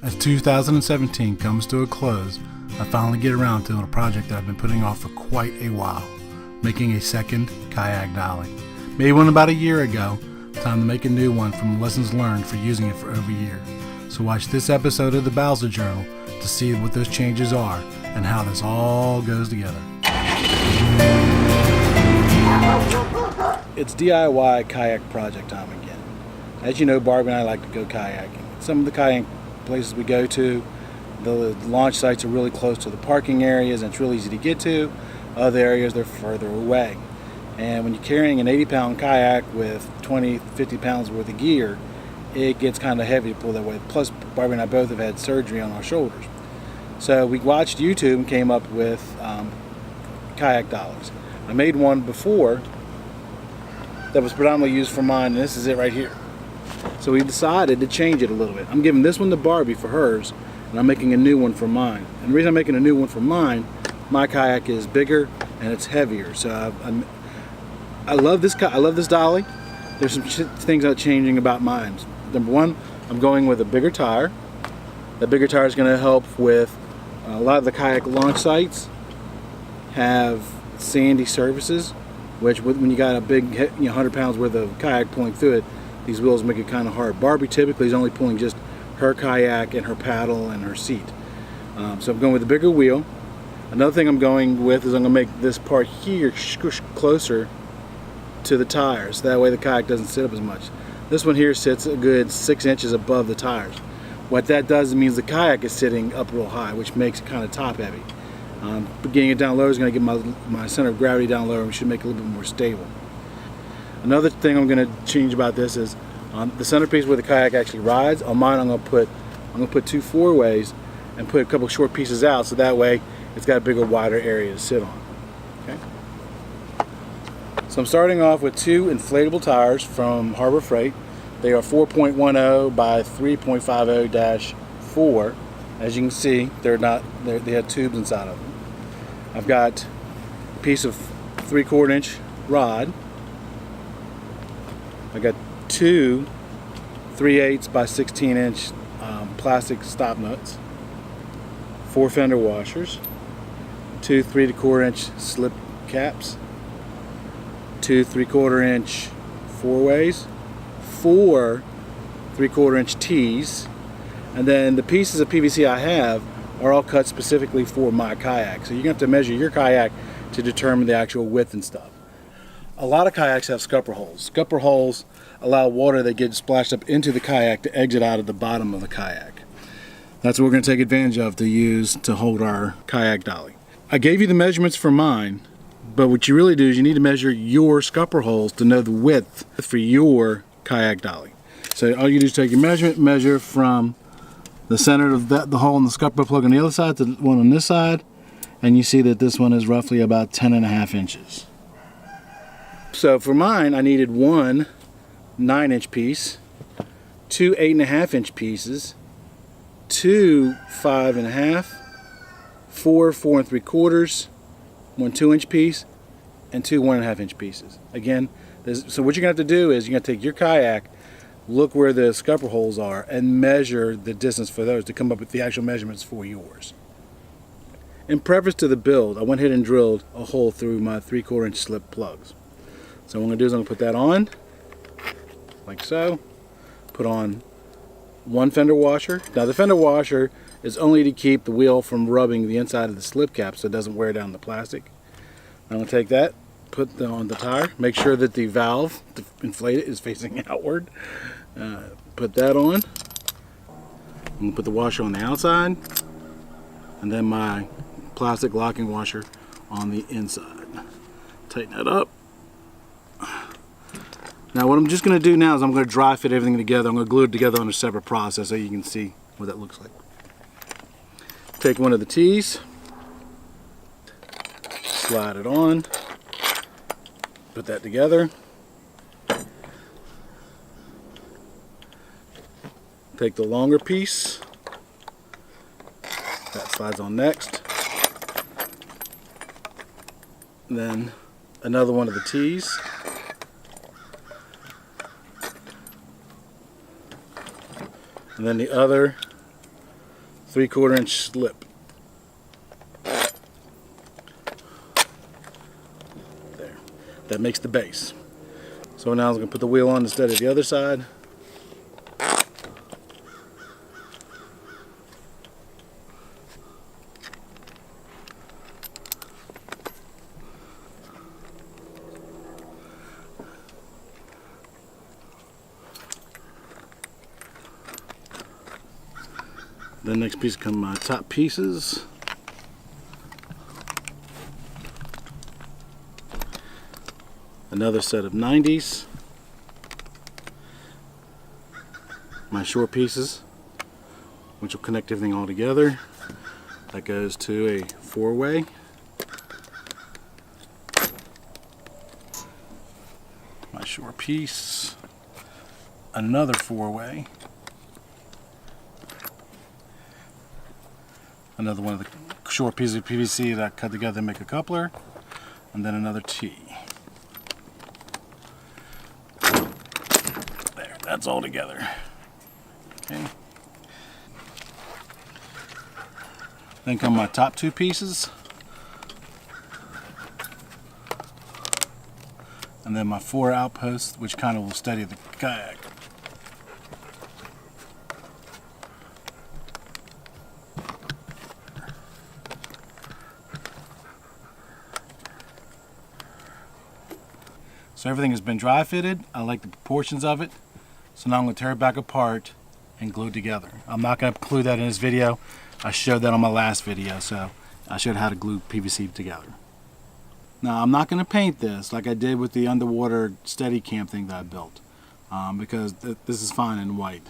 As 2017 comes to a close, I finally get around to doing a project that I've been putting off for quite a while, making a second Kayak Dolly. Made one about a year ago, time to make a new one from lessons learned for using it for over a year. So watch this episode of the Bowser Journal to see what those changes are and how this all goes together. It's DIY kayak project time again. As you know, Barbie and I like to go kayaking. Some of the kayak places we go to, the launch sites are really close to the parking areas and it's really easy to get to. Other areas, they're further away. And when you're carrying an 80-pound kayak with 20, 50 pounds worth of gear, it gets kind of heavy to pull that way. Plus, Barbie and I both have had surgery on our shoulders. So we watched YouTube and came up with Kayak Dollies. I made one before that was predominantly used for mine, and this is it right here. So we decided to change it a little bit. I'm giving this one to Barbie for hers, and I'm making a new one for mine. And the reason I'm making a new one for mine, my kayak is bigger and it's heavier. So I love this dolly. There's some things I'm changing about mine. Number one, I'm going with a bigger tire. The bigger tire is going to help with a lot of the kayak launch sites have sandy surfaces, which when you got a big 100 pounds worth of kayak pulling through it, these wheels make it kind of hard. Barbie typically is only pulling just her kayak and her paddle and her seat. So I'm going with a bigger wheel. Another thing I'm going with is I'm going to make this part here squish closer to the tires. That way the kayak doesn't sit up as much. This one here sits a good 6 inches above the tires. What that does, it means the kayak is sitting up real high, which makes it kind of top heavy. But getting it down low is going to get my center of gravity down lower, and we should make it a little bit more stable. Another thing I'm going to change about this is the centerpiece where the kayak actually rides. On mine, I'm going to put 2 4-ways and put a couple short pieces out, so that way it's got a bigger, wider area to sit on. Okay. So I'm starting off with 2 inflatable tires from Harbor Freight. They are 4.10 by 3.50-4. As you can see, they have tubes inside of them. I've got a piece of 3/4 inch rod. I got 2 3/8 by 16 inch plastic stop nuts, 4 fender washers, 2 3/4 inch slip caps, 2 3/4 inch 4-ways, 4 3/4 inch tees, and then the pieces of PVC I have are all cut specifically for my kayak. So you're going to have to measure your kayak to determine the actual width and stuff. A lot of kayaks have scupper holes. Scupper holes allow water that gets splashed up into the kayak to exit out of the bottom of the kayak. That's what we're going to take advantage of to use to hold our Kayak Dolly. I gave you the measurements for mine, but what you really do is you need to measure your scupper holes to know the width for your Kayak Dolly. So all you do is take your measure from the center of the hole in the scupper plug on the other side to the one on this side, and you see that this one is roughly about 10.5 inches. So for mine, I needed 1 9-inch piece, 2 8.5 inch pieces, 2 5.5, 4 4 3/4, 1 2-inch piece, and 2 1.5 inch pieces. Again, so what you're going to have to do is you're going to take your kayak, look where the scupper holes are, and measure the distance for those to come up with the actual measurements for yours. In preface to the build, I went ahead and drilled a hole through my 3/4 inch slip plugs. So what I'm going to do is I'm going to put that on, like so. Put on 1 fender washer. Now the fender washer is only to keep the wheel from rubbing the inside of the slip cap so it doesn't wear down the plastic. I'm going to take that, put that on the tire, make sure that the valve to inflate it is facing outward. Put that on. I'm going to put the washer on the outside, and then my plastic locking washer on the inside. Tighten that up. Now what I'm just going to do now is I'm going to dry fit everything together. I'm going to glue it together on a separate process so you can see what that looks like. Take one of the tees, slide it on, put that together. Take the longer piece, that slides on next. And then another one of the tees. And then the other 3/4 inch slip. There. That makes the base. So now I'm going to put the wheel on instead of the other side. The next piece come my top pieces. Another set of 90s. My short pieces, which will connect everything all together. That goes to a 4-way. My short piece. Another 4-way. Another one of the short pieces of PVC that I cut together to make a coupler, and then another T. There, that's all together. Okay. Then come my top 2 pieces, and then my 4 outposts, which kind of will steady the kayak. So everything has been dry fitted. I like the proportions of it. So now I'm going to tear it back apart and glue it together. I'm not going to include that in this video. I showed that on my last video, so I showed how to glue PVC together. Now I'm not going to paint this like I did with the underwater Steadicam thing that I built, because this is fine in white.